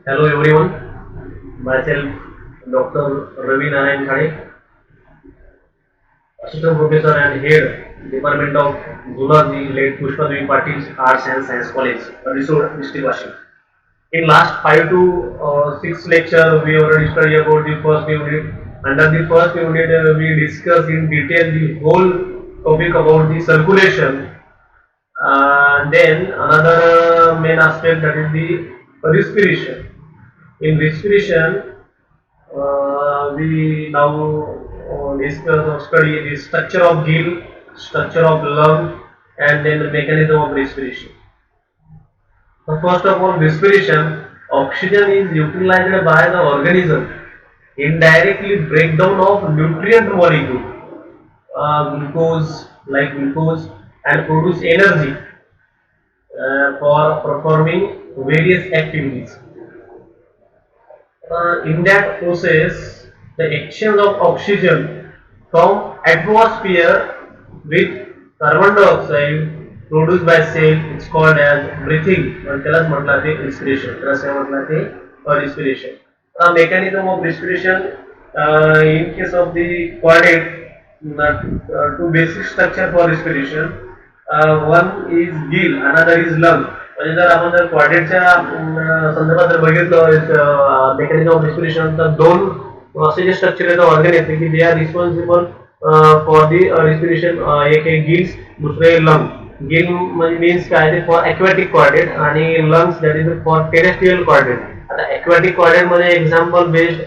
Hello everyone, myself Dr. Ravi Narayan Khade, Assistant Professor and Head Department of Zoology, late Pushpadevi Patil Arts and Science College, Risod, District Washington. In last 5 to 6 lecture, we already studied about the first unit. Under the first unit, we discussed in detail the whole topic about the circulation. Then another main aspect, that is the respiration. In respiration, we now discuss or study the structure of gill, structure of lung, and then the mechanism of respiration. So first of all, respiration, oxygen is utilized by the organism indirectly breakdown of nutrient molecule, glucose, and produce energy for performing various activities. In that process, the exchange of oxygen from atmosphere with carbon dioxide produced by cell is called as breathing. त्यालाच म्हटलं ते respiration. त्याला काय म्हटलं ते respiration. Mechanism of respiration, in case of the chordate, two basic structure for respiration. One is gill, another is lung. म्हणजे जर आपण जर क्वाड्रेटच्या संदर्भात जर बघितलं मेकॅनिझम ऑफ रिस्पिरेशन, तर दोन असे जे स्ट्रक्चर आहेत ऑर्गन येते की they are responsible for the respiration. एक आहे गिल्स, दुसरे लंग. गिल म्हणजे मीन्स काय ते फॉर एक्वॅटिक क्वाड्रेट आणि lungs that is for terrestrial quadrate. आता एक्वॅटिक क्वाड्रेट मध्ये एक्झाम्पल बेस्ड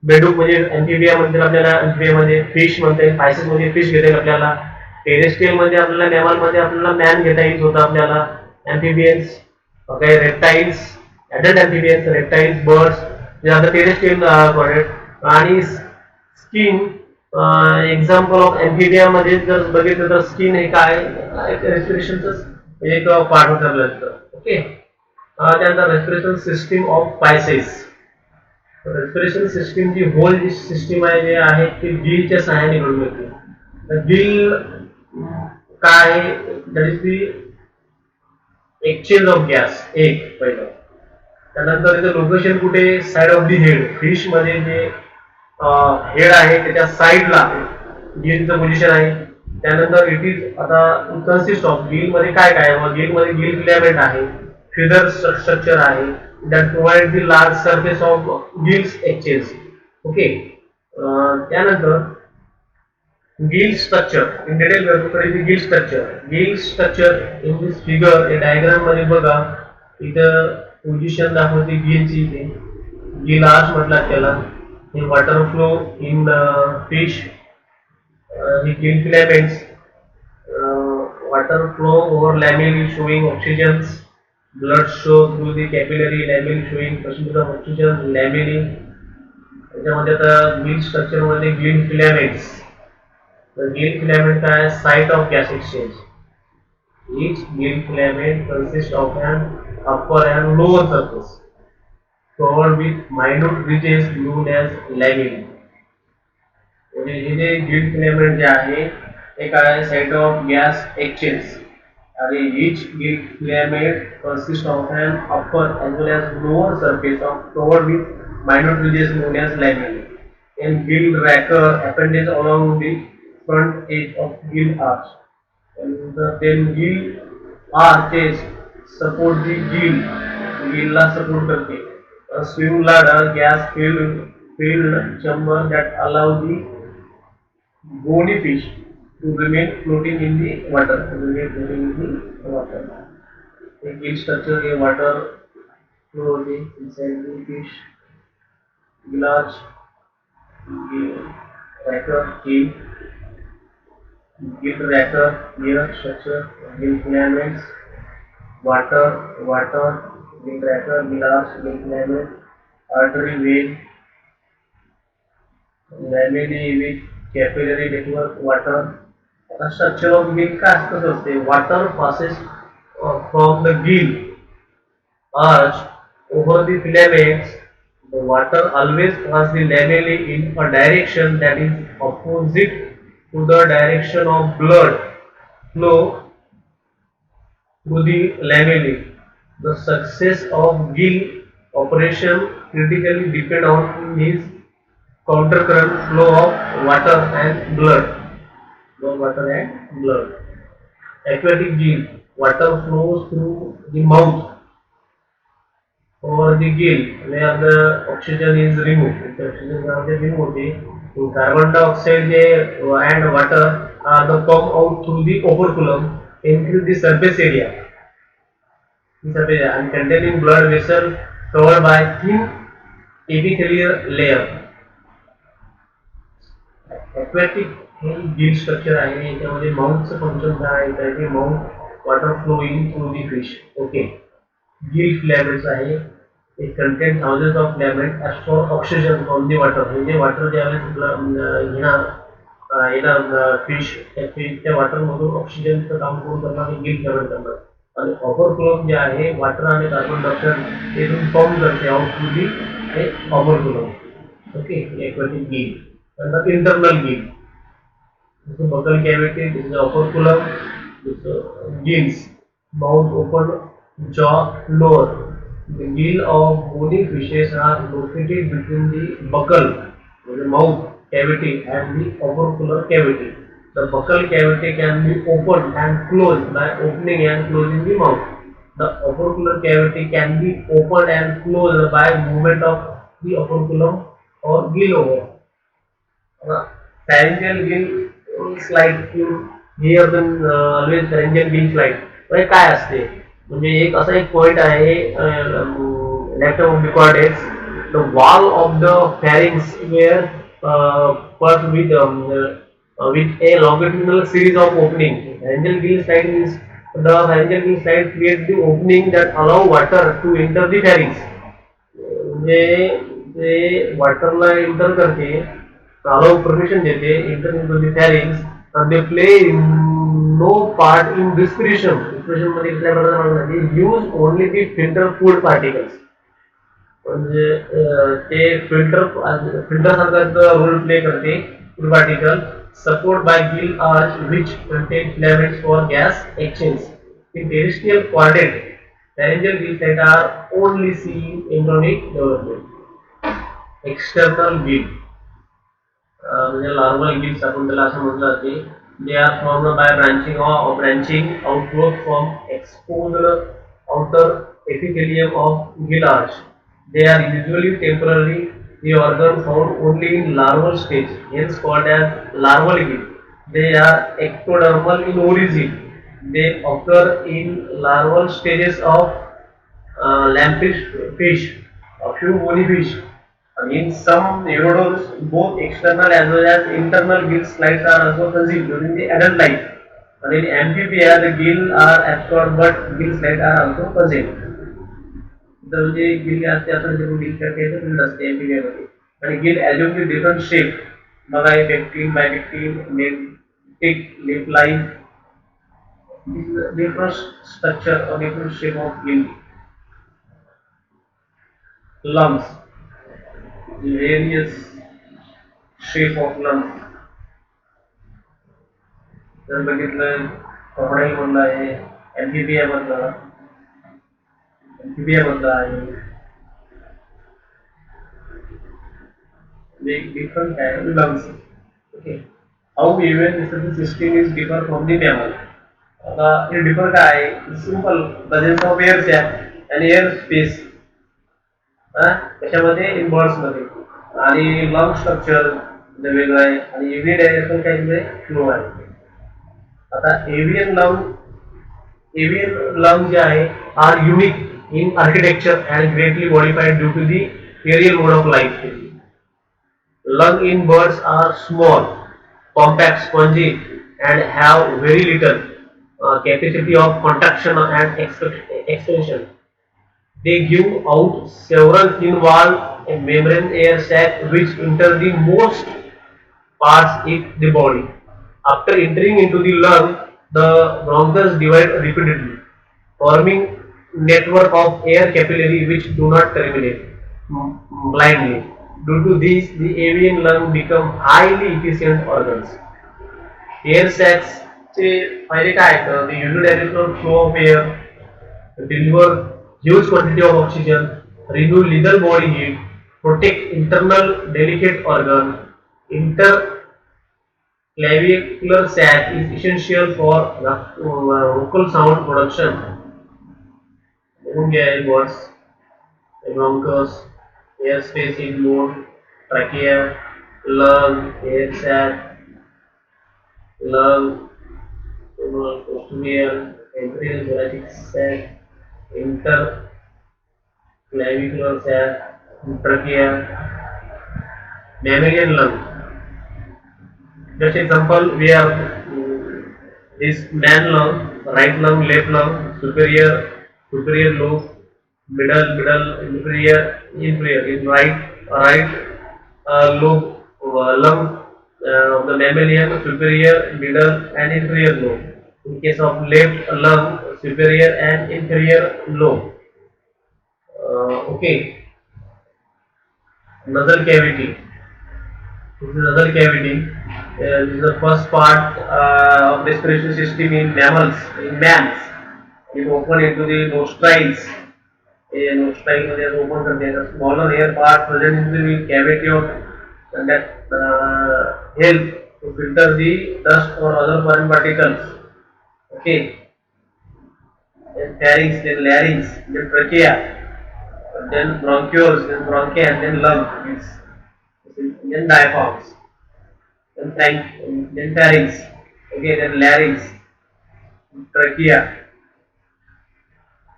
बेडूक म्हणजे एम्फिबिया म्हणतील आपल्याला, एम्फिबिया मध्ये फिश म्हणता येईल, पायसेस मध्ये फिश घेता येईल आपल्याला, टेरेस्ट्रियल मध्ये आपल्याला मॅमल मध्ये आपल्याला मॅन घेता येईल होता आपल्याला, amphibians, okay, reptiles, adult amphibians, reptiles, birds, they are the terrestrial product. आणि स्किन, एक्झाम्पल ऑफ एम्फिबिया मध्ये जर बघितलं तर स्किन हे काय रेस्पिरेशनच एक पार्ट होतं आपल्याला. ओके, त्यानंतर respiration system of pisces. Respiration system जी होल जी सिस्टीम आहे जे आहे ती गिलच्या सहाय्याने घडून येते. गिल काय, that is the exchange of gas एक पहिलं. त्यानंतर इथे लोकेशन कुठे, side of the head. Fish मध्ये जे हेड आहे त्याच्या साइडला गिलचं पोझिशन आहे. त्यानंतर इट इज आता कन्सिस्ट ऑफ गिल मध्ये काय काय, गिल मध्ये गिल फिलामेंट आहे, फिदर स्ट्रक्चर आहे that provide the large surface of gills exchange. Okay, त्यानंतर gill structure in detail we are going to study the gill structure in this figure. या diagram मध्ये बघा, इथं पोझिशन दाखवते गिलची. इथे गिल आर्च म्हटलं त्याला. हे वॉटर फ्लो इन फिश, हे gill filaments, water flow over lamellae showing oxygens, blood show through the capillary lamellae showing percentage of oxygen lamellae. त्याच्यामध्ये आता गिल स्ट्रक्चर मध्ये Gill filaments. The gill filament is site of gas exchange. Each gill filament consists of an upper and lower surface covered with minute ridges known as lamellae. म्हणजे हे जे Gill filament जे आहे ते काय, site of gas exchange. आणि each gill filament consists of an upper as well as lower surface of covered with minute ridges known as lamellae. And gill racker appendage along the front edge of gill arch, and then gill arches support the gill ला support करते. A swing ladder gas filled chamber that allow the bony fish to remain floating in the water. The gill structure a water flow inside the fish. Gill arch, gill racker, gill racker, ear structure, gill filaments, water, gill racker, gill arch, gill filament, artery vein, lamellae with capillary network, water. The structure of gill काय असते, water passes from the gill arch over the filaments. The water always passes the lamellae in a direction that is opposite to the direction of blood flow through the lamellae. The success of gill operation critically depend on his countercurrent flow of water and blood. Flow of water and blood. Aquatic gill. Water flows through the mouth or the gill where the oxygen is removed. If the oxygen is removed, the carbon dioxide and water are the come out through the operculum, increase the surface area. The surface area and containing blood vessel covered by thin epithelial layer. Aquatic हे gill structure आहे याच्यामध्ये माउथचं function काय आहे तर mouth water flowing through the fish okay gill filaments आहे it contains thousands of filaments that store oxygen from the water म्हणजे water ज्यावेळेस येणार फिश त्या फिश त्या वॉटर मधून ऑक्सिजनचं काम करून करणार हे गिल फिलामेंट करणार आणि ऑपर क्लोम जे आहे वॉटर आणि कार्बन डायऑक्साईड इथून पंप करते आउट थ्रू दी हे operculum okay aquatic gill and the internal gill. This is buccal cavity, this is operculum, this is gills, mouth open, jaw lower. The gill of bony fishes are located between the buccal, the mouth cavity and the opercular cavity. The buccal cavity can be opened and closed by opening and closing the mouth. The opercular cavity can be opened and closed by movement of the operculum or gill over. Pharyngeal gill slide you hear them always pharyngeal gill slide म्हणजे काय असते म्हणजे एक असा एक point आहे electromucoides the wall of the pharynx where part with a longitudinal series of opening pharyngeal gill slide is the pharyngeal gill slide creates the opening that allow water to enter the pharynx म्हणजे ते वॉटरला enter करते allow permission देते enter into the pharynx and they play no part in respiration. Respiration मध्ये कुठल्या प्रकारचे use only the filter food particles. म्हणजे ते filter सारखा रोल प्ले करते food particle support by gill arch which contain filaments for gas exchange. In terrestrial chordate, pharyngeal gill slits are only seen in embryonic development. External gill म्हणजे larval gills आपण त्याला असं म्हटलं जाते they are formed by branching outward from exposed outer epithelium of gill arch. They are usually temporary. The organ found only in larval stage, hence called as larval gill. They are ectodermal in origin. They occur in larval stages of lampfish fish, a few bony fish. In some eurodons, both external as well as internal gill slides are also conceived during the adult life. And in amphibia, the gill are absorbed but gill slides are also conceived. तर म्हणजे गिल असते आपण जे गिल करते असते एम्फिबियामध्ये आणि gill assume the different shape मग आहे पेक्टिन बायपेक्टिन नेटिक lip line different structure or different shape of gill lungs various shape of lungs जर बघितलं crocodile मधला आहे amphibian मधला आहे different kind of lungs okay how even this system is different from the mammal हे differ काय आहे simple presence of air sac आणि एअर स्पेस त्याच्यामध्ये इन बर्ड्स मध्ये आणि लंग स्ट्रक्चर वेगळं आहे आणि एव्ही डायरेक्शन काय फ्लो आहे आता एव्हियन लंग जे आहे are unique in architecture and greatly modified due to the aerial mode of life lung in birds are small compact spongy and have very little capacity of contraction and expansion. They give out several thin-walled membrane air sacs which enter the most parts of the body. After entering into the lung, the bronchus divide repeatedly, forming network of air capillary which do not terminate blindly. Due to this, the avian lung become highly efficient organs. Air सॅक्सचे फायदे काय आहेत the unidirectional flow of air deliver huge quantity of oxygen renew lethal body heat, protect internal delicate organ. Interclavicular sac is essential for vocal sound production. Bronchi, bronchus, air space in bone, trachea, lung, air sac, lung, posterior, anterior thoracic sac, interclavicular sac, trachea, mammalian lung. Just example, we have this man lung, right lung, left lung, superior lobe, middle, inferior. In right lobe lung of the mammalian, superior, middle, and inferior lobe. In case of left lung, superior and inferior lobe. Okay, nasal cavity. This is nasal cavity. This is the first part of respiration system in mammals, in mans. It open into the nostrils. A nostril मध्ये open करते हैं. Smaller air part present in the cavity of that help to filter the dust or other foreign particles. Okay. Then pharynx, then larynx, then trachea, then bronchioles, then bronchi, and then lung. Then diaphragms. Then pharynx, okay, then larynx, trachea,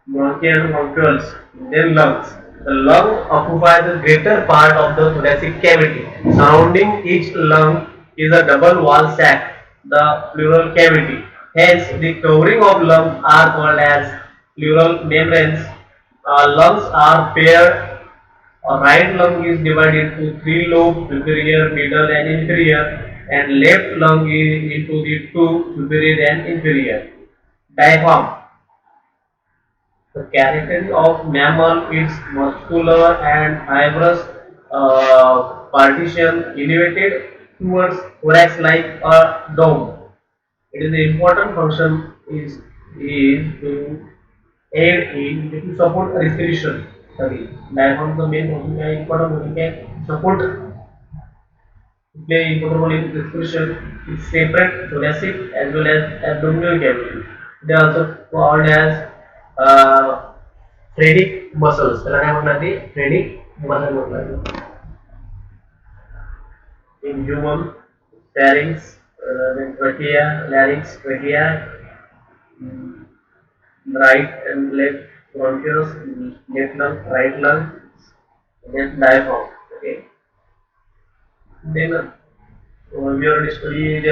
bronchi and bronchioles, then lungs. The lung occupies the greater part of the thoracic cavity. Surrounding each lung is a double wall sac, the pleural cavity. Hence, the covering of lungs are called as pleural membranes. Lungs are paired. A right lung is divided into three lobes, superior, middle, and inferior, and left lung is into the two, superior and inferior. Diaphragm. The characteristic of mammal is muscular and fibrous partition elevated towards thorax like a dome. It is the important function is to aid in to support respiration. Sorry, diaphragm the main function है important function है support play important role in respiration. It separate thoracic as well as abdominal cavity. They are also called as phrenic muscles. त्याला काय म्हणतात ते phrenic muscle म्हटलं in human pharynx, then trachea, larynx, trachea, mm, right and left bronchioles, left lung, right lung, then diaphragm. Okay. Then we already studied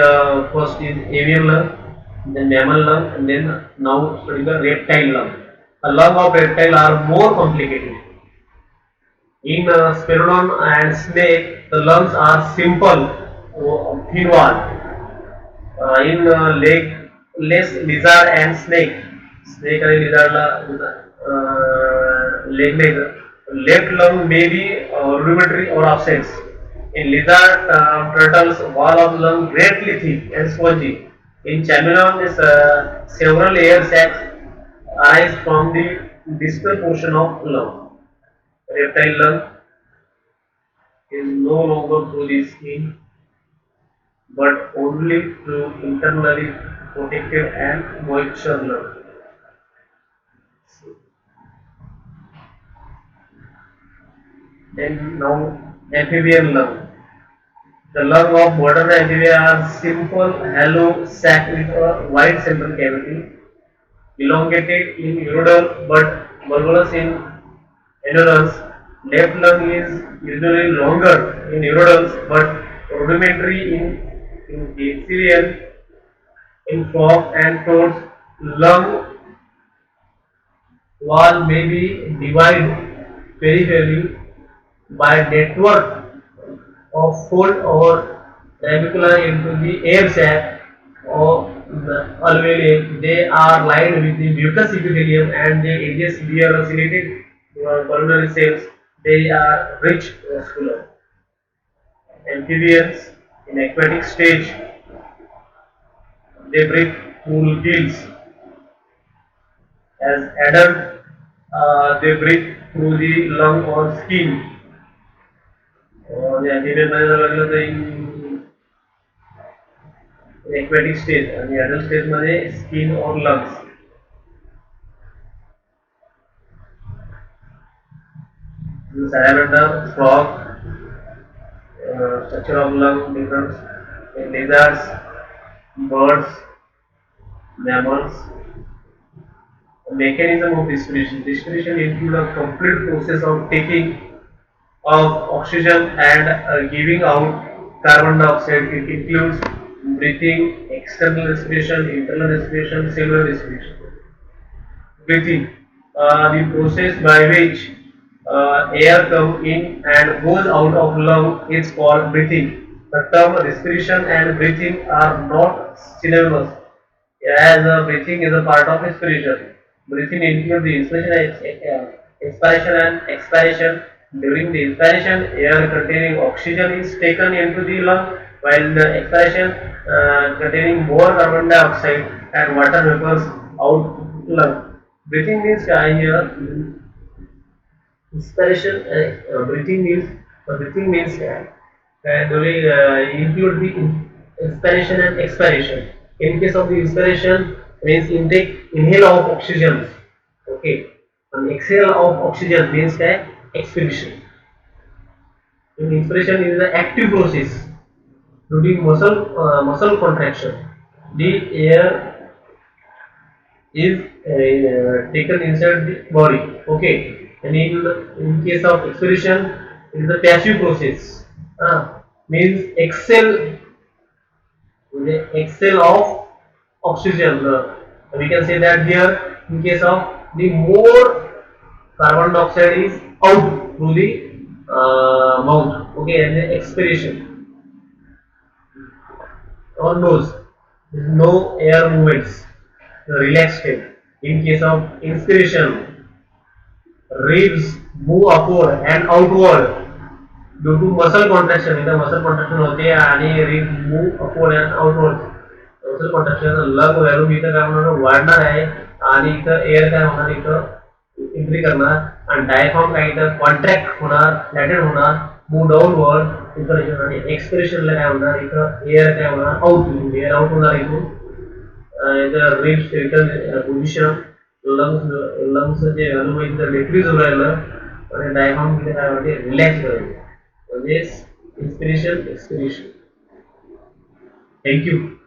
first is avian lung, then mammal lung, and then now study the reptile lung. The lung of reptile are more complicated. In Spirulon and snake, the lungs are simple, thin wall. In less lizard and snake, snake and lizard leg left lung may be rudimentary or absent. In lizard turtles, wall of lung greatly thick and spongy. In chameleon, several air sacs arise from the distal portion of lung. Reptile lung is no longer through the skin but only through internally protected and moisture lung. Then now amphibian lung. The lung of modern amphibia are simple hollow sac with a wide central cavity, elongated in urodal but bulbous in endurance. Left lung is usually longer in urodals but rudimentary in axial in frog and toads. Lung wall may be divided peripherally by network of fold or trabecula into the air sac or the alveoli. They are lined with the mucous epithelium and the edges bear ciliated pulmonary cells. They are rich vascular. Amphibians in aquatic stage they breathe through gills. As adult they breathe through the lung or skin. या female मध्ये जर बघितलं तर aquatic stage आणि adult stage मध्ये skin or lungs. The salamander, frog, structure of lung difference in lizards, birds, mammals. The mechanism of respiration. Respiration includes a complete process of taking of oxygen and giving out carbon dioxide. It includes breathing, external respiration, internal respiration, cellular respiration. Breathing, the process by which air comes in and goes out of lung is called breathing. The term respiration and breathing are not synonymous, as breathing is a part of respiration. Breathing includes the inspiration and inspiration and expiration. During the inspiration, air containing oxygen is taken into the lung, while the expiration containing more carbon dioxide and water vapors out lung. Breathing means here inspiration. Breathing means during include the inspiration and expiration. In case of the inspiration, means intake inhale of oxygen. Okay, and exhale of oxygen means expiration. In inspiration is the active process during muscle contraction. The air is taken inside the body. Okay, and in case of expiration, it is a passive process. Means exhale of oxygen. We can say that here, in case of the more carbon dioxide is out through the mouth. Okay, and the expiration or nose, no air movements, the relaxed state. In case of inspiration, ribs move upward and outward due to muscle contraction. इथं muscle contraction होते आणि rib move upward and outward. muscle contraction lung volume इथं काय होणार वाढणार आहे आणि इथं एअर काय होणार इथं एंट्री करणार आणि डायफ्राम काय इथं कॉन्ट्रॅक्ट होणार फ्लॅटेड होणार मूव डाऊनवर्ड इन्स्पिरेशन आणि एक्सपिरेशनला काय होणार इथं एअर काय होणार आउट एअर आउट होणार इथून इथं रिब्स रिटर्न पोझिशन लंग्स जे व्हॅल्यूम आहे इथं डिक्रीज होऊ राहिलं आणि डायफ्राम तिथे काय होते रिलॅक्स होईल. This inspiration, expiration. Thank you.